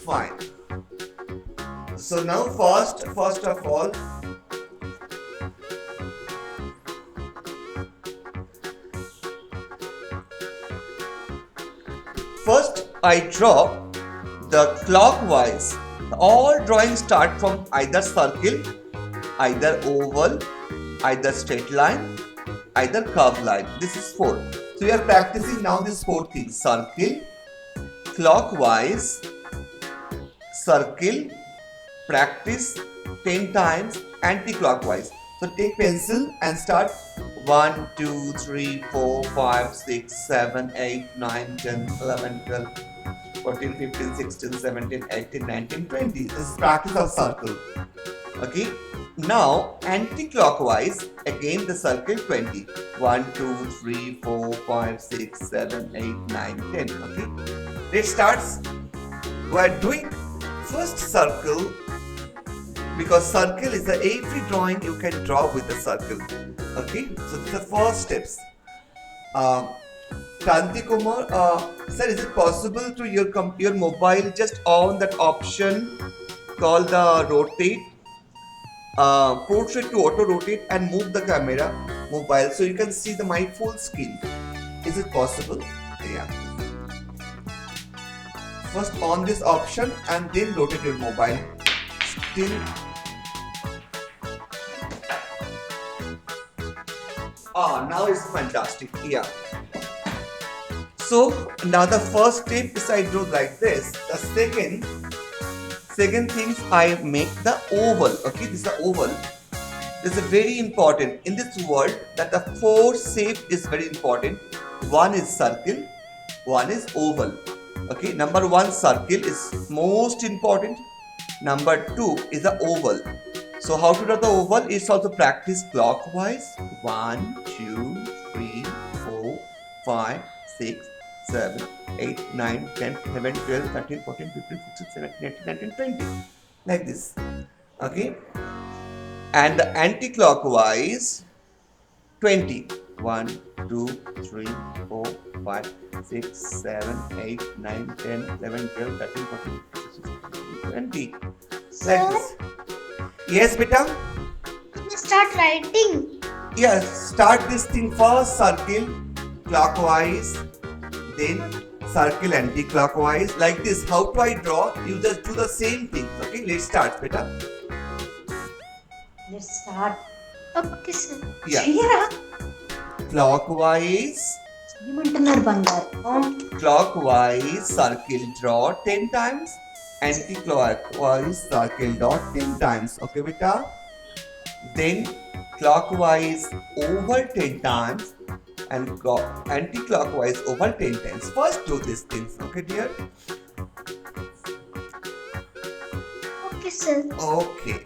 Fine. So now first of all, first I draw the clockwise. All drawings start from either circle, either oval, either straight line, either curved line. This is 4. So we are practicing now these 4 things: circle, clockwise, circle, practice 10 times anti-clockwise. So take pencil and start 1, 2, 3, 4, 5, 6, 7, 8, 9, 10, 11, 12, 14, 15, 16, 17, 18, 19, 20. This is practice of circle. Okay. Now anti-clockwise, again the circle 20. 1, 2, 3, 4, 5, 6, 7, 8, 9, 10. Okay. Let's start. We are doing first circle, because circle is every drawing you can draw with a circle. Okay, so these are first steps. Kranti Kumar, sir, is it possible to your mobile just on that option called the rotate, portrait to auto rotate and move the camera mobile so you can see my full screen? Is it possible? Yeah. First on this option and then rotate your mobile. Still. Now it's fantastic. Yeah. So now the first step is I draw like this. The second thing is I make the oval. Okay, this is the oval. This is very important in this world, that the 4 shape is very important. One is circle, one is oval. Okay, number 1 circle is most important. Number 2 is the oval. So how to draw the oval is also practice clockwise. 1, 2, 3, 4, 5, 6, 7, 8, 9, 10, 11, 12, 13, 14, 15, 16, 17, 18, 19, 20. Like this. Okay. And the anti-clockwise 20. 1, 2, 3, 4, 5, 6, 7, 8, 9, 10, 11, 12, 13, 14, 15, 16, 20. Like this. Yes, beta? Start writing. Yes, start this thing first, circle, clockwise, then circle anti-clockwise. Like this. How do I draw? You just do the same thing. Okay, let's start, beta. Let's start. Okay, sir. Yeah. Clockwise. ఏమంటున్నారు బంగారు? Clockwise circle draw 10 times. Anti-clockwise circle draw 10 times. Okay, beta? Then clockwise over 10 times and anti-clockwise over 10 times. First do these things. Okay, dear? Okay, sir. Okay.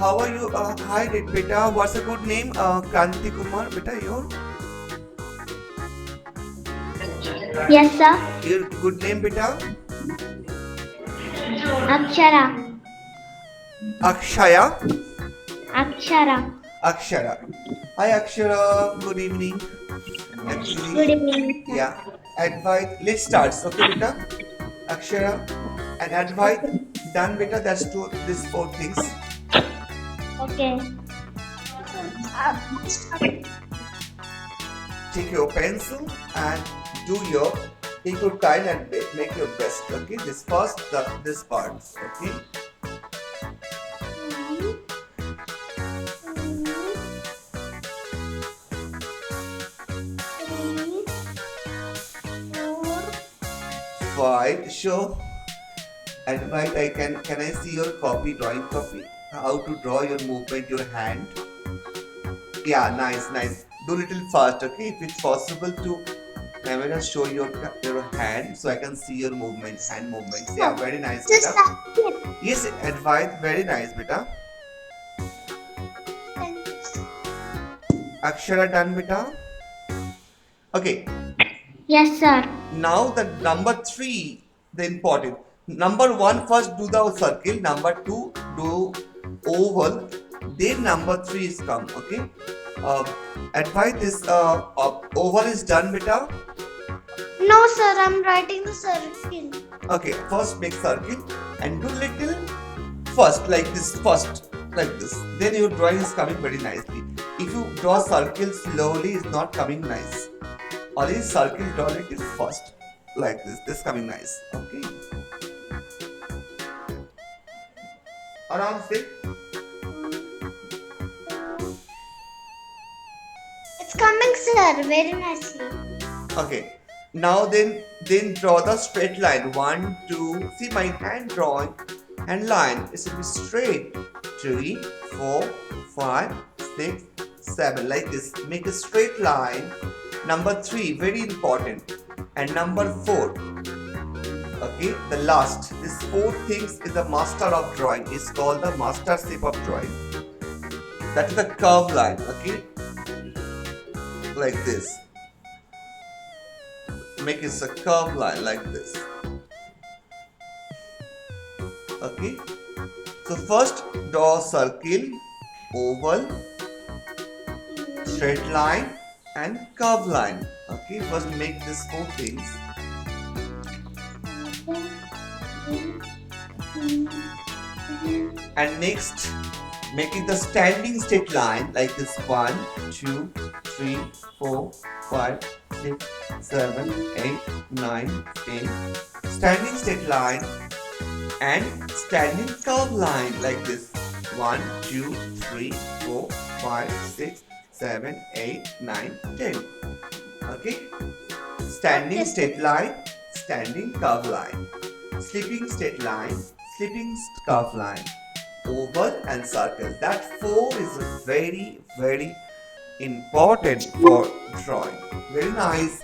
How are you? Hi, beta. What's a good name? Kranti Kumar, beta, your? Yes, sir. Your good name, beta? Akshara. Akshaya? Akshara. Akshara. Hi, Akshara. Good evening. Actually, Good evening, sir. yeah. Advait. Let's start. Okay, beta? Akshara and Advait. Done, beta. That's these 4 things. Okay. Take your pencil and take your time and make your best. Okay, this first, this part. Okay. Fine. Show. Advait, can I see your drawing copy? How to draw your movement, your hand. Yeah, nice. Do little fast, okay? If it's possible to camera show your hand so I can see your movements, hand movements. Yeah, very nice, Just beta. Yes, Advait, very nice, beta. Akshara done, beta. Okay. Yes, sir. Now the number 3, the important. Number 1 first do the circle. Number 2 do oval. Then number 3 is come. Okay. Advise this oval is done, beta. No, sir. I'm writing the circle. Okay, first make circle and do little first like this, first like this. Then your drawing is coming very nicely. If you draw circle slowly, it's not coming nice. Only circle draw little first like this. This coming nice. Okay. Around say. It's coming, sir. Very nicely. Okay. Now then draw the straight line. 1, 2. See my hand drawing and line. It should be straight. 3, 4, 5, 6, 7. Like this. Make a straight line. Number 3, very important. And number 4. Okay, the last. This 4 things is the master of drawing. It's called the master shape of drawing. That is the curve line. Okay, like this. Make it a curve line like this. Okay. So first draw circle, oval, straight line and curve line. Okay. First make these 4 things. And next making the standing straight line like this 1, 2, 3, 4, 5, 6, 7, 8, 9, 10. Standing straight line and standing curve line like this 1, 2, 3, 4, 5, 6, 7, 8, 9, 10. Okay. Standing straight line, standing curve line, slipping straight line, slipping curve line, oval and circle. That 4 is very important for drawing. Very nice.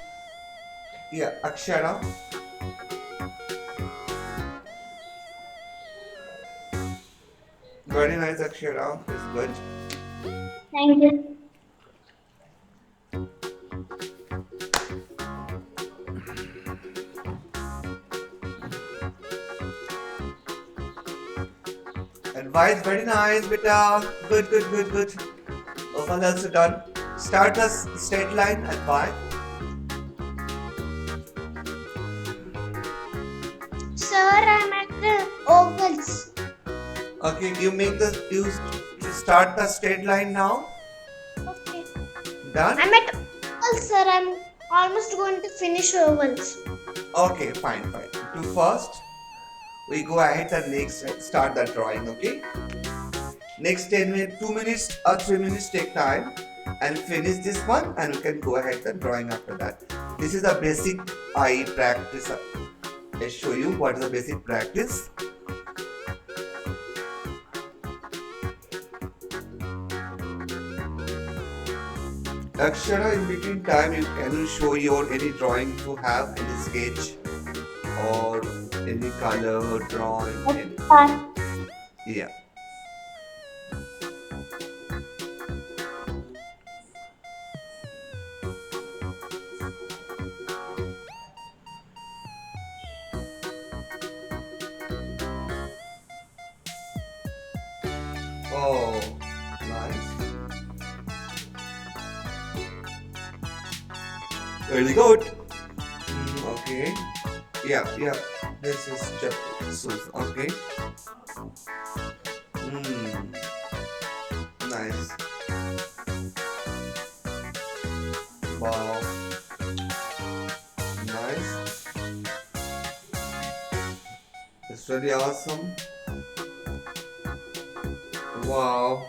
Yeah, Akshara. Very nice, Akshara. It's good. Thank you. Advice, very nice, beta. Good. Oval also done. Start the straight line at 5. Sir, I'm at the ovals. Okay, you start the straight line now. Okay. Done? I'm at ovals, sir. I'm almost going to finish ovals. Okay, fine. Do first. We go ahead and next start the drawing, okay? Next 10 minutes, 2 minutes or 3 minutes take time and finish this one and we can go ahead and drawing after that. This is a basic eye practice. I'll show you what is the basic practice. Akshara, in between time, can you show your any drawing you have, any sketch or any color drawing? Yeah. Oh, nice. Very good. Okay. Yeah. This is just okay. Nice. Wow. Nice. It's really awesome. Wow.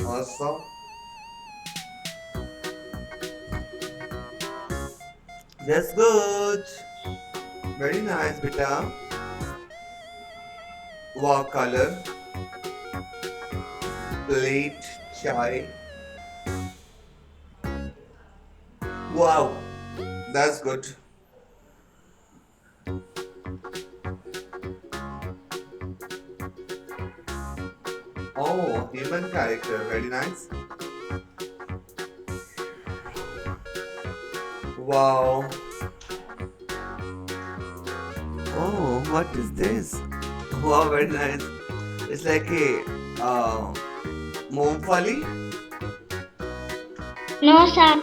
Awesome. That's good. Very nice, beta. Wow, color. Plate, chai. Wow, that's good. Oh, human character, very nice. Wow. Oh, what is this? Wow, very nice. It's like a Moongfali. No, sir.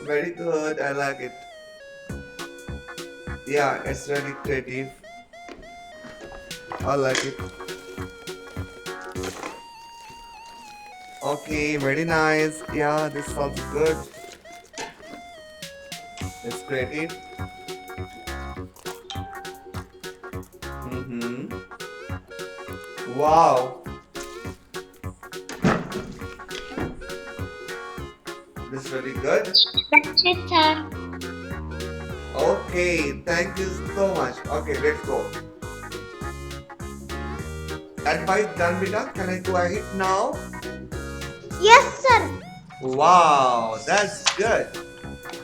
Very good. I like it. Yeah, it's really creative. I like it. Okay, very nice. Yeah, this sounds good. It's creative. Mm-hmm. Wow, this is really good. That's it, sir. Okay, thank you so much. Okay, let's go. Advice done, beta. Can I go ahead now? Yes, sir. Wow, that's good.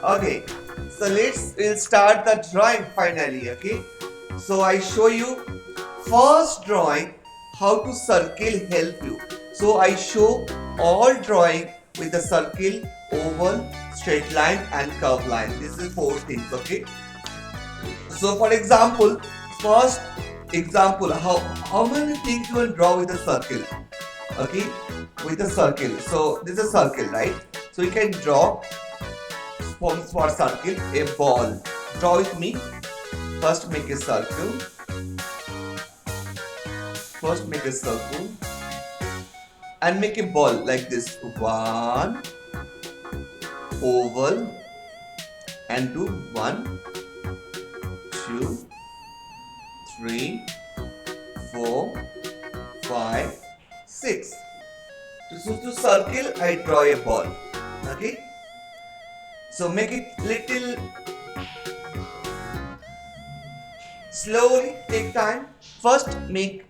Okay, so we'll start the drawing finally. Okay, so I show you first drawing how to circle help you. So I show all drawing with the circle, oval, straight line and curve line. This is four things. Okay. So for example, first example, how many things you will draw with a circle? Okay, with a circle. So this is a circle, right? So you can draw for circle a ball. Draw with me. First make a circle. First make a circle and make a ball like this. One oval and do 1, 2, 3, 4, 5, 6. To circle, I draw a ball. Okay. So make it little slowly. Take time. First make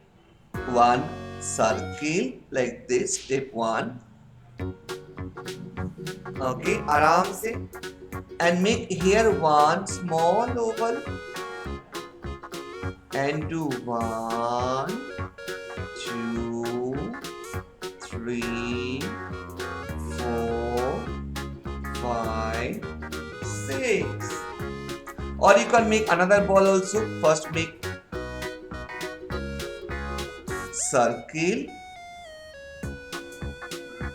one circle like this. Step 1. Okay. आराम से. And make here one small oval. And do 1, 2, 3, 4, 5, 6. Or you can make another ball also. First make circle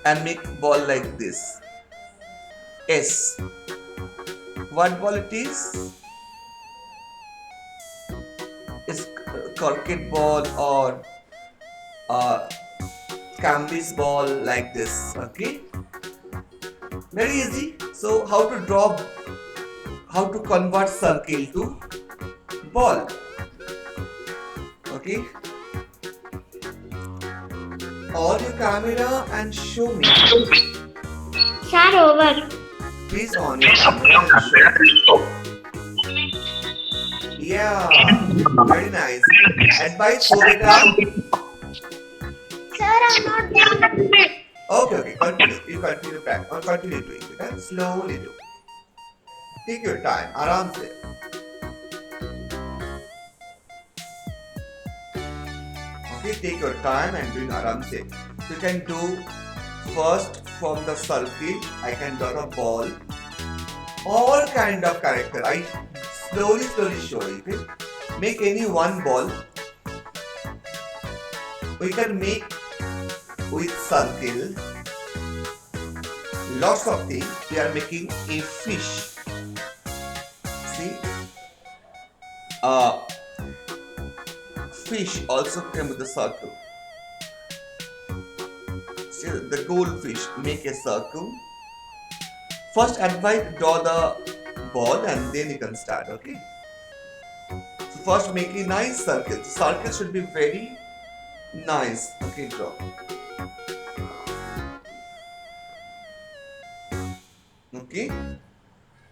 and make ball like this. S. What ball it is? It's cricket ball or canvas ball like this. Okay. Very easy. So how to draw, how to convert circle to ball. Okay. On your camera and show me. Sir, over. Please on your camera and show. Yeah, very nice. Advice for beta. Sir, I'm not done. Okay, continue. You continue back or continue doing it. Slowly do. Take your time. आराम से. Okay, take your time and doing आराम से. So you can do first from the circle. I can draw the ball. All kind of character. I slowly show you. Okay? Make any one ball. We can make with circle. Lots of things. We are making a fish. See, fish also came with a circle. See, the goldfish make a circle. First advice, draw the ball and then you can start. Okay. So first make a nice circle. The circle should be very nice. Okay, draw. Okay.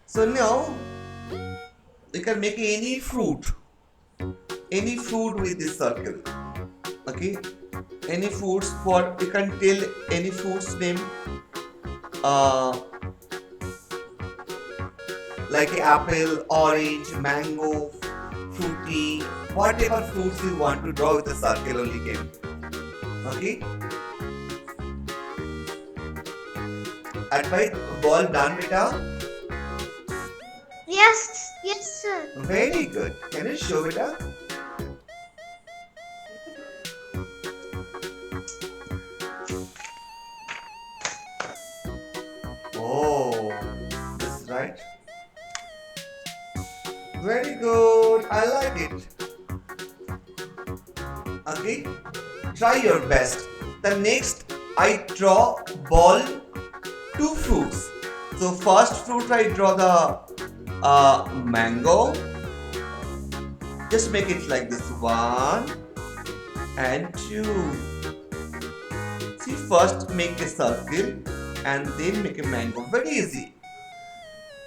So now you can make any fruit with this circle. Okay. Any fruits, for you can tell any fruits name. Like apple, orange, mango, fruity, whatever fruits you want to draw with a circle only game. Okay. Advice, ball done, beta. Yes, sir. Very good. Can you show beta? Very good. I like it. Okay. Try your best. The next, I draw ball two fruits. So first fruit I draw the mango. Just make it like this. 1 and 2. See, first make a circle and then make a mango. Very easy.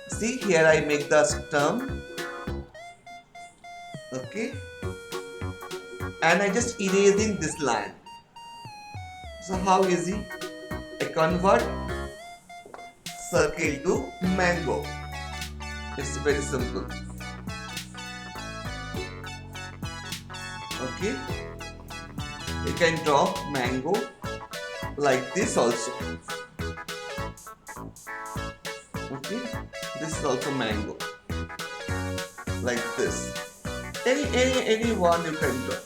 See, here I make the stem. Okay. And I just erasing this line. So how easy? I convert circle to mango. It's very simple. Okay. You can draw mango like this also. Okay. This is also mango. Like this. Any one you can draw.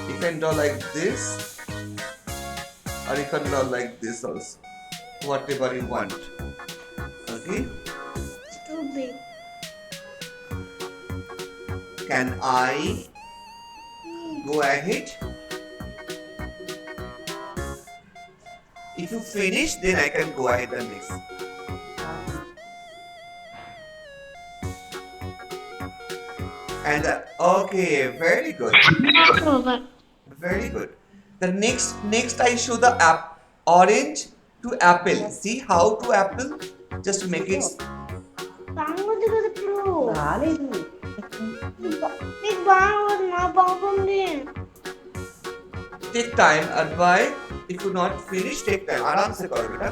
You can draw like this, or you can draw like this also. Whatever you want. Okay. It's too big. Can I go ahead? If you finish, then I can go ahead and next. And okay, very good, Over. very good. The next I show the orange to apple. See how to apple? Just make it. బాగుంది కదా ఇప్పుడు రాలేదు నీకు బాగుంది నా బాగుంది Take time, advise. If you not finish, take time. आराम से करो बेटा.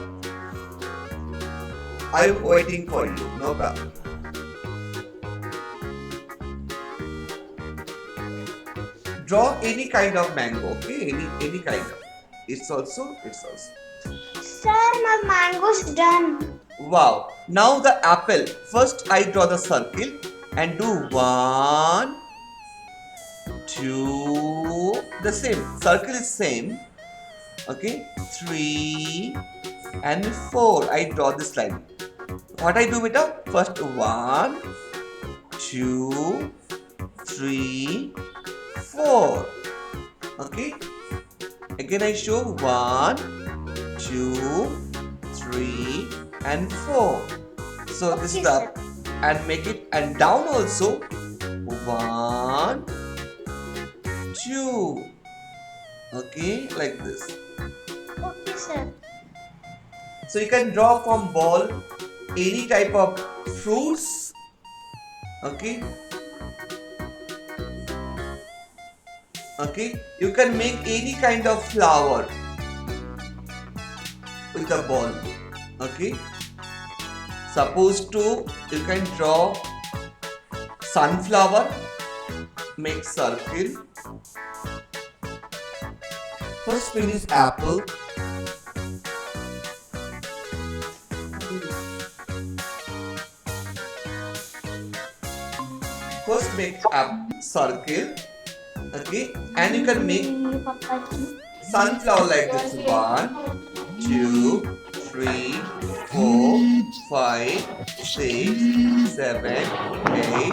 I am waiting for you. No problem. Draw any kind of mango. Okay, any kind of. It's also. Sir my mango's done. Wow. Now the apple. First I draw the circle and do 1, 2. The same. Circle is same. Okay. 3 and 4. I draw this line. What I do beta? First 1, 2, 3, 4. Okay. Again I show 1, 2, 3 and 4. So this is Okay, up and make it and down also 1, 2. Okay, like this. Okay, sir. So you can draw from ball any type of fruits. Okay. Okay. You can make any kind of flower with the ball. Okay. Suppose to you can draw sunflower. Make circle. First finish apple. First make a circle. Okay, and you can make sunflower like this. 1, 2, 3, 4, 5, 6, 7, 8,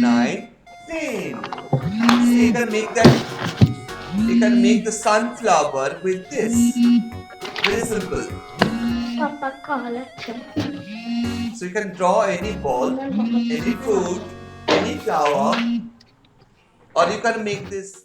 9, 10. So you can make that. You can make the sunflower with this. Very simple. Papa call it. So you can draw any ball, any fruit, any flower, or you can make this